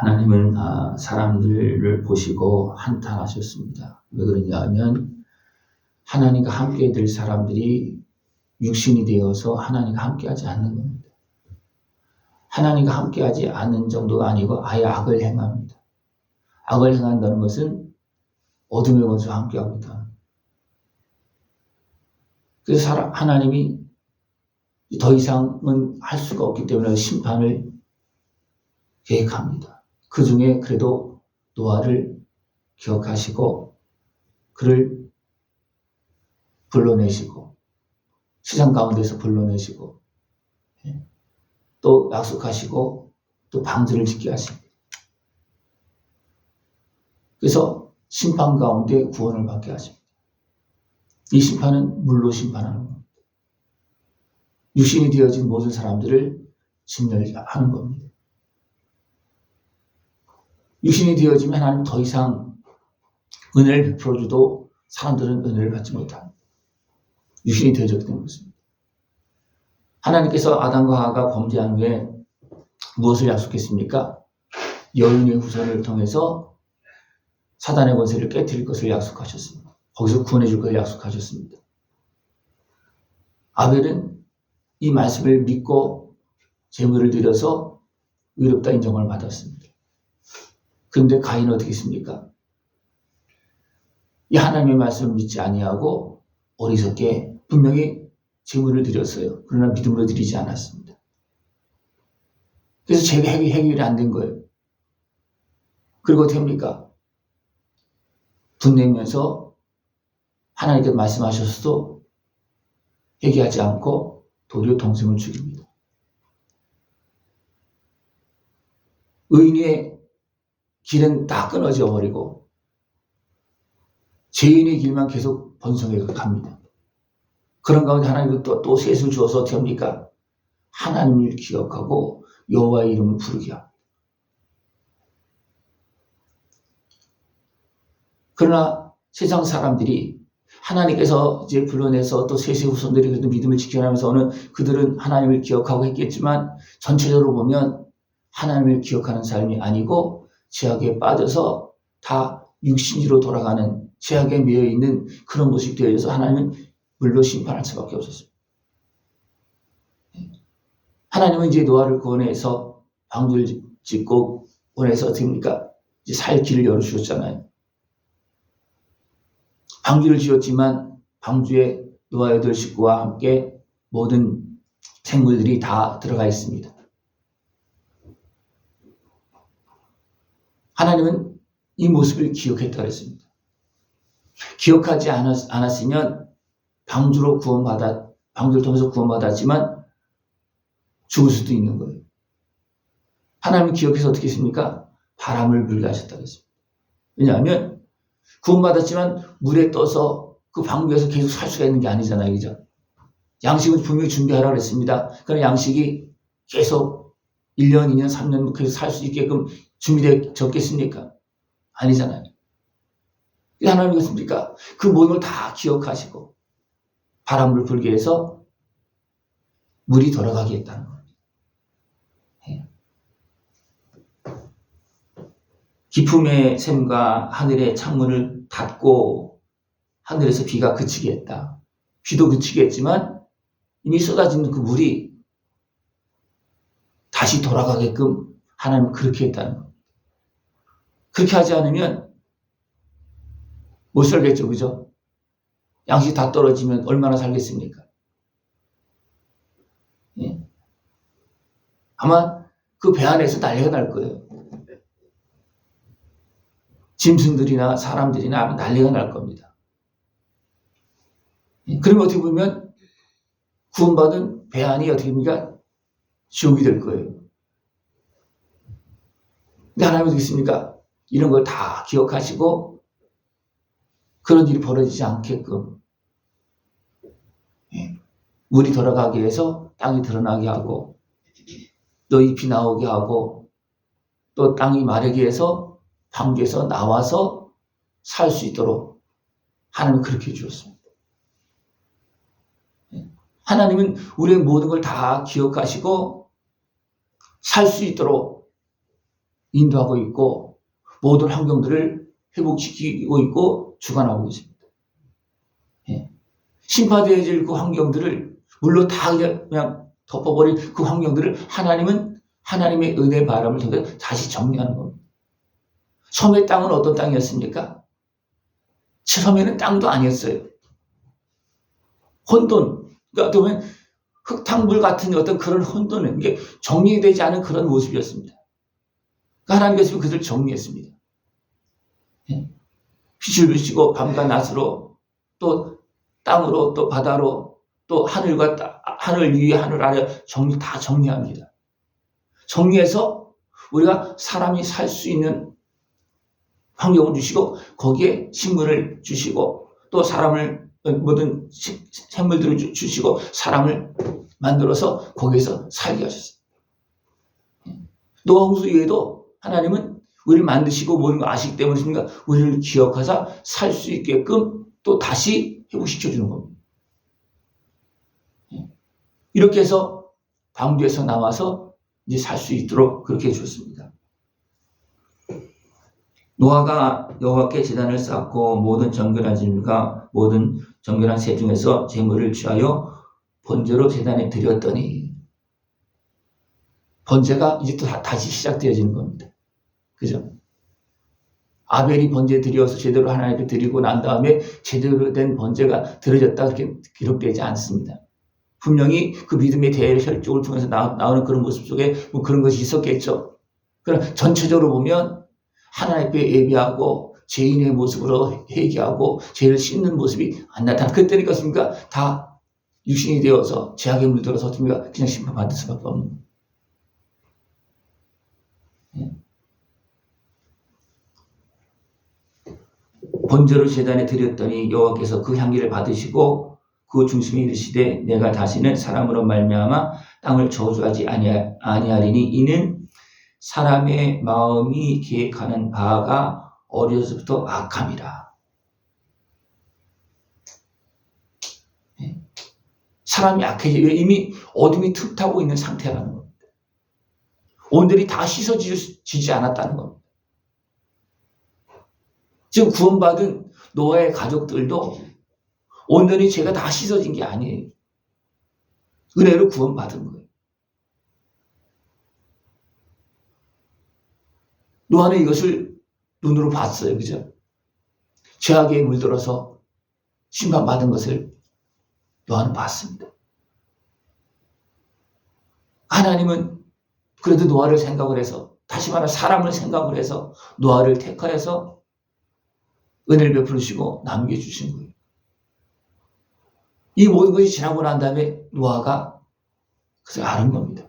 하나님은 사람들을 보시고 한탄하셨습니다. 왜 그러냐 하면 하나님과 함께 될 사람들이 육신이 되어서 하나님과 함께하지 않는 겁니다. 하나님과 함께하지 않는 정도가 아니고 아예 악을 행합니다. 악을 행한다는 것은 어둠의 원수와 함께합니다. 그래서 하나님이 더 이상은 할 수가 없기 때문에 심판을 계획합니다. 그 중에 그래도 노아를 기억하시고 그를 불러내시고 시장 가운데서 불러내시고 또 약속하시고 또 방주를 짓게 하십니다. 그래서 심판 가운데 구원을 받게 하십니다. 이 심판은 물로 심판하는 겁니다. 육신이 되어진 모든 사람들을 진멸하는 겁니다. 육신이 되어지면 하나님 더 이상 은혜를 베풀어줘도 사람들은 은혜를 받지 못합니다. 육신이 되어졌기 때문에 그렇습니다. 하나님께서 아담과 하와가 범죄한 후에 무엇을 약속했습니까? 여인의 후손을 통해서 사단의 권세를 깨뜨릴 것을 약속하셨습니다. 거기서 구원해 줄 것을 약속하셨습니다. 아벨은 이 말씀을 믿고 제물을 드려서 의롭다 인정을 받았습니다. 그런데 가인은 어떻게 했습니까? 이 하나님의 말씀을 믿지 아니하고 어리석게 분명히 제물을 드렸어요. 그러나 믿음으로 드리지 않았습니다. 그래서 제가 해결이 안 된 거예요. 그리고 어떻게 합니까? 분내면서 하나님께 말씀하셨어도 회개하지 않고 도리어 동생을 죽입니다. 의인의 길은 다 끊어져 버리고 죄인의 길만 계속 번성해 갑니다. 그런 가운데 하나님은 또 셋을 주어서 어떻게 합니까? 하나님을 기억하고 여호와의 이름을 부르게 합니다. 그러나 세상 사람들이 하나님께서 이제 불러내서 또 셋의 후손들이 그래도 믿음을 지켜나면서는 그들은 하나님을 기억하고 했겠지만 전체적으로 보면 하나님을 기억하는 삶이 아니고 죄악에 빠져서 다 육신으로 돌아가는 죄악에 매여 있는 그런 모습이 되어서 하나님은 물로 심판할 수밖에 없었습니다. 하나님은 이제 노아를 구원해서 방주를 짓고 구원해서 어떻게 합니까? 이제 살 길을 열어주셨잖아요. 방주를 지었지만 방주에 노아 8 식구와 함께 모든 생물들이 다 들어가 있습니다. 하나님은 이 모습을 기억했다고 했습니다. 기억하지 않았으면 방주를 통해서 구원받았지만 죽을 수도 있는 거예요. 하나님은 기억해서 어떻게 했습니까? 바람을 불게 하셨다고 했습니다. 왜냐하면 구원받았지만 물에 떠서 그 방주에서 계속 살 수가 있는 게 아니잖아요. 그죠? 양식은 분명히 준비하라고 했습니다. 그러나 양식이 계속 1년, 2년, 3년 계속 살 수 있게끔 준비되었겠습니까? 아니잖아요. 하나님이 그렇습니까? 그 모든 걸 다 기억하시고 바람을 불게 해서 물이 돌아가게 했다는 겁니다. 기품의 샘과 하늘의 창문을 닫고 하늘에서 비가 그치게 했다. 비도 그치게 했지만 이미 쏟아지는 그 물이 다시 돌아가게끔 하나님은 그렇게 했다는 겁니다. 그렇게 하지 않으면 못 살겠죠. 그죠? 양식 다 떨어지면 얼마나 살겠습니까? 예. 아마 그 배 안에서 난리가 날 거예요. 짐승들이나 사람들이나 난리가 날 겁니다. 예. 그러면 어떻게 보면 구원받은 배 안이 어떻게 됩니까? 지옥이 될 거예요. 근데 하나님은 어떻게 했습니까? 이런 걸 다 기억하시고 그런 일이 벌어지지 않게끔 물이 돌아가게 해서 땅이 드러나게 하고 또 잎이 나오게 하고 또 땅이 마르게 해서 방주에서 나와서 살 수 있도록 하나님은 그렇게 해주셨습니다. 하나님은 우리의 모든 걸 다 기억하시고 살 수 있도록 인도하고 있고 모든 환경들을 회복시키고 있고 주관하고 있습니다. 예. 심판되어질 그 환경들을 물로 다 그냥 덮어버린 그 환경들을 하나님은 하나님의 은혜의 바람을 통해 다시 정리하는 겁니다. 섬의 땅은 어떤 땅이었습니까? 섬에는 땅도 아니었어요. 혼돈, 그러니까 어떻게 보면 흙탕물 같은 어떤 그런 혼돈은 이게 정리되지 않은 그런 모습이었습니다. 그러니까 하나님께서 그들을 정리했습니다. 빛을 비추고 밤과 낮으로 또 땅으로 또 바다로 또 하늘과 하늘 위에 하늘 아래 다 정리합니다. 정리해서 우리가 사람이 살 수 있는 환경을 주시고 거기에 식물을 주시고 또 사람을 모든 생물들을 주시고 사람을 만들어서 거기에서 살게 하셨어요. 노아 홍수 이후에도 하나님은 우리를 만드시고 모든 걸 아시기 때문에 우리를 기억하사 살 수 있게끔 또 다시 회복시켜주는 겁니다. 이렇게 해서 방주에서 나와서 이제 살 수 있도록 그렇게 해주었습니다. 노아가 여호와께 제단을 쌓고 모든 정결한 짐과 모든 정결한 새 중에서 제물을 취하여 번제로 제단에 드렸더니 번제가 이제 또 다시 시작되어지는 겁니다. 그죠? 아벨이 번제 드려서 제대로 하나님께 드리고 난 다음에 제대로 된 번제가 드려졌다 그렇게 기록되지 않습니다. 분명히 그 믿음의 대혈족을 통해서 나오는 그런 모습 속에 뭐 그런 것이 있었겠죠. 그러나 전체적으로 보면 하나님께 예배하고 죄인의 모습으로 회개하고 죄를 씻는 모습이 안 나타나. 그때니까 다 육신이 되어서 죄악에 물들어서 그냥 심판받을 수밖에 없는. 번제로 제단에 드렸더니 여호와께서 그 향기를 받으시고 그 중심에 이르시되 내가 다시는 사람으로 말미암아 땅을 저주하지 아니하리니 이는 사람의 마음이 계획하는 바가 어려서부터 악함이라. 사람이 악해지고 이미 어둠이 틈타고 있는 상태라는 겁니다. 온전히 다 씻어지지 않았다는 겁니다. 지금 구원받은 노아의 가족들도 온전히 죄가 다 씻어진 게 아니에요. 은혜로 구원받은 거예요. 노아는 이것을 눈으로 봤어요. 그죠? 죄악에 물들어서 심판받은 것을 노아는 봤습니다. 하나님은 그래도 노아를 생각을 해서, 다시 말하면 사람을 생각을 해서 노아를 택하여서 은혜를 베풀으시고 남겨주신 거예요. 이 모든 것이 지나고 난 다음에 노아가 그것을 아는 겁니다.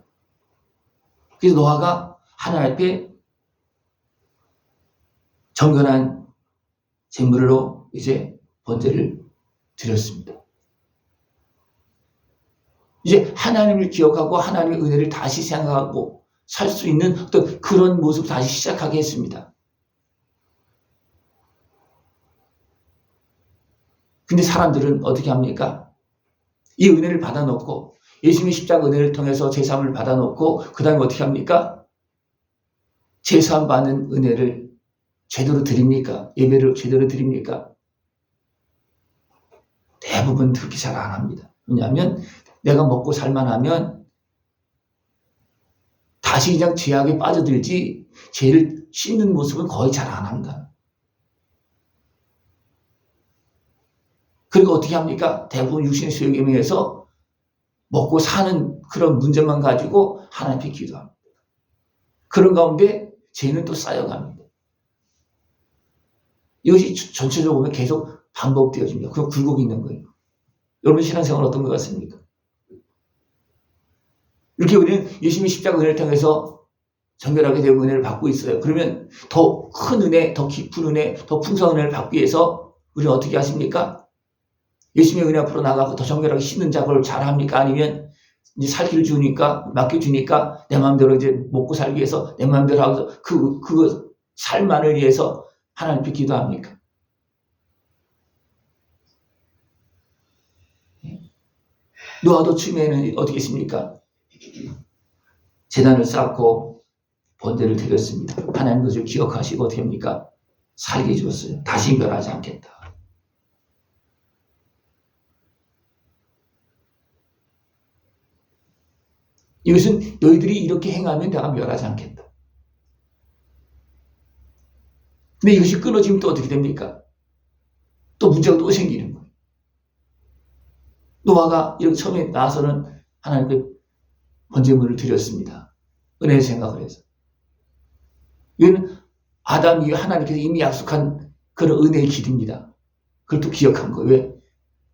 그래서 노아가 하나님 앞에 정결한 제물로 이제 번제를 드렸습니다. 이제 하나님을 기억하고 하나님의 은혜를 다시 생각하고 살 수 있는 어떤 그런 모습을 다시 시작하게 했습니다. 근데 사람들은 어떻게 합니까? 이 은혜를 받아놓고 예수님의 십자가 은혜를 통해서 제사함을 받아놓고 그 다음에 어떻게 합니까? 제사함 받는 은혜를 제대로 드립니까? 예배를 제대로 드립니까? 대부분 그렇게 잘 안 합니다. 왜냐하면 내가 먹고 살만하면 다시 그냥 죄악에 빠져들지 죄를 씻는 모습은 거의 잘 안 합니다. 그리고 어떻게 합니까? 대부분 육신의 수욕에 의해서 먹고 사는 그런 문제만 가지고 하나님께 기도합니다. 그런 가운데 죄는 또 쌓여갑니다. 이것이 전체적으로 보면 계속 반복되어집니다. 그럼 굴곡이 있는 거예요. 여러분 신앙생활은 어떤 것 같습니까? 이렇게 우리는 예수님의 십자가 은혜를 통해서 정결하게 되고 은혜를 받고 있어요. 그러면 더 큰 은혜, 더 깊은 은혜, 더 풍성한 은혜를 받기 위해서 우리는 어떻게 하십니까? 예수님의 은혜 앞으로 나가고 더 정결하게 씻는 작업을 잘 합니까? 아니면 이제 살기를 주니까, 맡겨주니까 내 마음대로 이제 먹고 살기 위해서 내 마음대로 하고 그 삶만을 위해서 하나님께 기도합니까? 노아도 처음에는 어떻게 했습니까? 제단을 쌓고 번제를 드렸습니다. 하나님 그것을 기억하시고 어떻게 합니까? 살게 해주었어요. 다시 멸하지 않겠다. 이것은 너희들이 이렇게 행하면 내가 멸하지 않겠다. 근데 이것이 끊어지면 또 어떻게 됩니까? 또 문제가 또 생기는 거예요. 노아가 이렇게 처음에 나와서는 하나님께 번제물을 드렸습니다. 은혜의 생각을 해서. 이건 아담 이후 하나님께서 이미 약속한 그런 은혜의 길입니다. 그걸 또 기억한 거예요. 왜?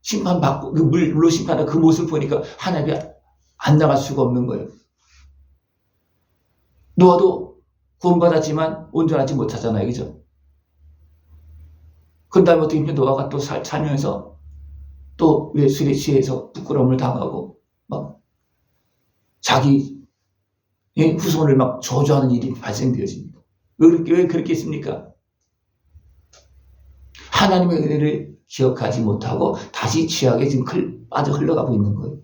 심판받고 그 물로 심판한 그 모습을 보니까 하나님이 안 나갈 수가 없는 거예요. 노아도 구원받았지만 온전하지 못하잖아요. 그죠? 그 다음에 어떻게 보면 노아가 또 살면서 또 왜 술에 취해서 부끄러움을 당하고 막 자기 후손을 막 저주하는 일이 발생되어집니다. 왜 그렇게 했습니까? 하나님의 은혜를 기억하지 못하고 다시 죄악에 지금 빠져 흘러가고 있는 거예요.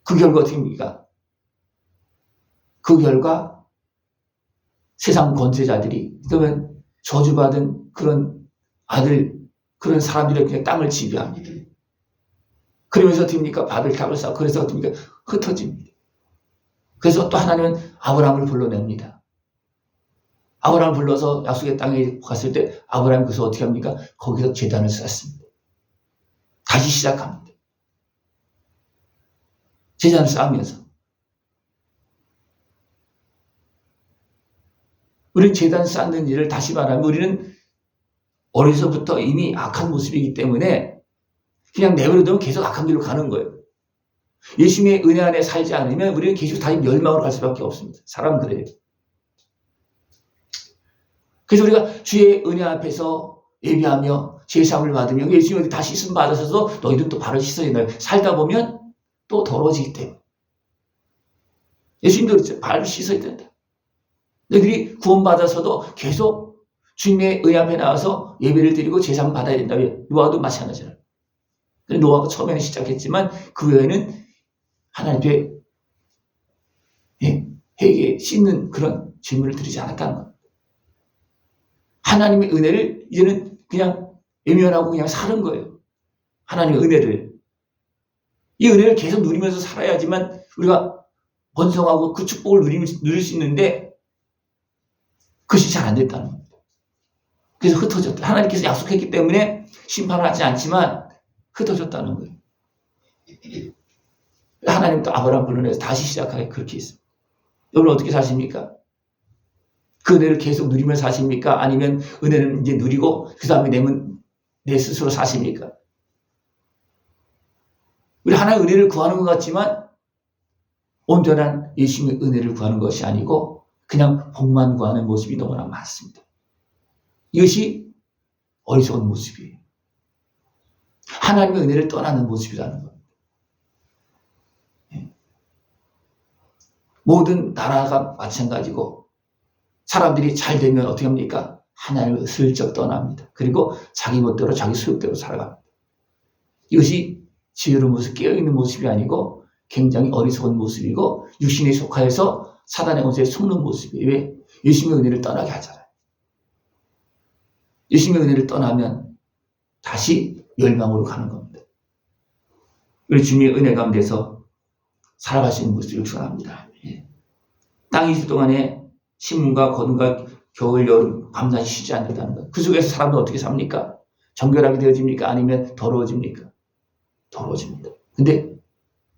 그 결과 어떻게 됩니까? 그 결과 세상 권세자들이 그러면 저주받은 그런 아들 그런 사람들의 그냥 땅을 지배합니다. 그러면서 어떻게 됩니까? 바벨탑을 쌓고 그래서 어떻게 됩니까? 흩어집니다. 그래서 또 하나님은 아브라함을 불러냅니다. 아브라함을 불러서 약속의 땅에 갔을 때 아브라함이 그래서 어떻게 합니까? 거기서 제단을 쌓습니다. 다시 시작합니다. 제단을 쌓으면서 우리는 제단 쌓는 일을 다시 말하면 우리는 어려서부터 이미 악한 모습이기 때문에 그냥 내버려두면 계속 악한 길로 가는 거예요. 예수님의 은혜 안에 살지 않으면 우리는 계속 다시 멸망으로 갈 수밖에 없습니다. 사람은 그래요. 그래서 우리가 주의 은혜 앞에서 예배하며 제사함을 받으며 예수님에게 다시 씻음 받아서도 너희들 또 발을 씻어야 된다. 살다 보면 또 더러워지기 때문에 예수님도 그랬죠. 발을 씻어야 된다. 너희들이 구원받아서도 계속 주님의 은혜 앞에 나와서 예배를 드리고 제사함을 받아야 된다. 노아도 마찬가지잖아요. 노아가 처음에는 시작했지만 그 외에는 하나님 앞에 회개 씻는 그런 질문을 드리지 않았다는 겁니다. 하나님의 은혜를 이제는 그냥 외면하고 그냥 사는 거예요. 하나님의 은혜를. 이 은혜를 계속 누리면서 살아야지만 우리가 번성하고 그 축복을 누릴 수 있는데 그것이 잘 안 됐다는 겁니다. 그래서 흩어졌다. 하나님께서 약속했기 때문에 심판하지 않지만 흩어졌다는 거예요. 하나님도 아브라함 불러내서 다시 시작하게 그렇게 했습니다. 여러분 어떻게 사십니까? 그 은혜를 계속 누리며 사십니까? 아니면 은혜는 이제 누리고 그 다음에 내 스스로 사십니까? 우리 하나의 은혜를 구하는 것 같지만 온전한 예수님의 은혜를 구하는 것이 아니고 그냥 복만 구하는 모습이 너무나 많습니다. 이것이 어리석은 모습이에요. 하나님의 은혜를 떠나는 모습이라는 겁니다. 모든 나라가 마찬가지고 사람들이 잘 되면 어떻게 합니까? 하나님을 슬쩍 떠납니다. 그리고 자기 멋대로 자기 소욕대로 살아갑니다. 이것이 지혜로운 모습, 깨어있는 모습이 아니고 굉장히 어리석은 모습이고 육신에 속하여서 사단의 권세에 속는 모습이에요. 왜? 예수님의 은혜를 떠나게 하잖아요. 예수님의 은혜를 떠나면 다시 멸망으로 가는 겁니다. 우리 주님의 은혜 가운데서 살아갈 수 있는 모습을 축원합니다. 땅 2주 동안에 신문과 거둠과 겨울, 여름, 밤낮이 쉬지 않는다는 것. 그 속에서 사람은 어떻게 삽니까? 정결하게 되어집니까? 아니면 더러워집니까? 더러워집니다. 근데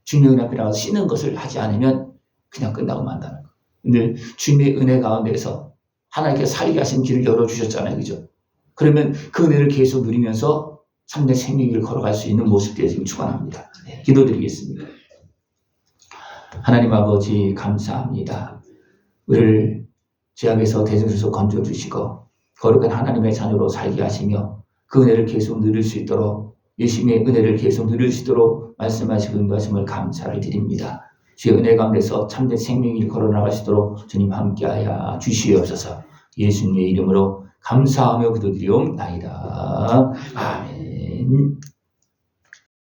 주님의 은혜 앞에 나가서 씻는 것을 하지 않으면 그냥 끝나고 만다는 것. 근데 주님의 은혜 가운데서 하나님께서 살게 하신 길을 열어주셨잖아요. 그죠? 그러면 그 은혜를 계속 누리면서 삶의 생명길을 걸어갈 수 있는 모습들을 지금 축원합니다. 기도드리겠습니다. 하나님 아버지 감사합니다. 우리를 죄악에서 대적에서 건져주시고 거룩한 하나님의 자녀로 살게 하시며 그 은혜를 계속 누릴 수 있도록 예수님의 은혜를 계속 누릴 수 있도록 말씀하시고 인도하심을 감사를 드립니다. 주의 은혜 가운데서 참된 생명을 걸어나갈 수 있도록 주님 함께하여 주시옵소서. 예수님의 이름으로 감사하며 기도드리옵나이다. 아멘.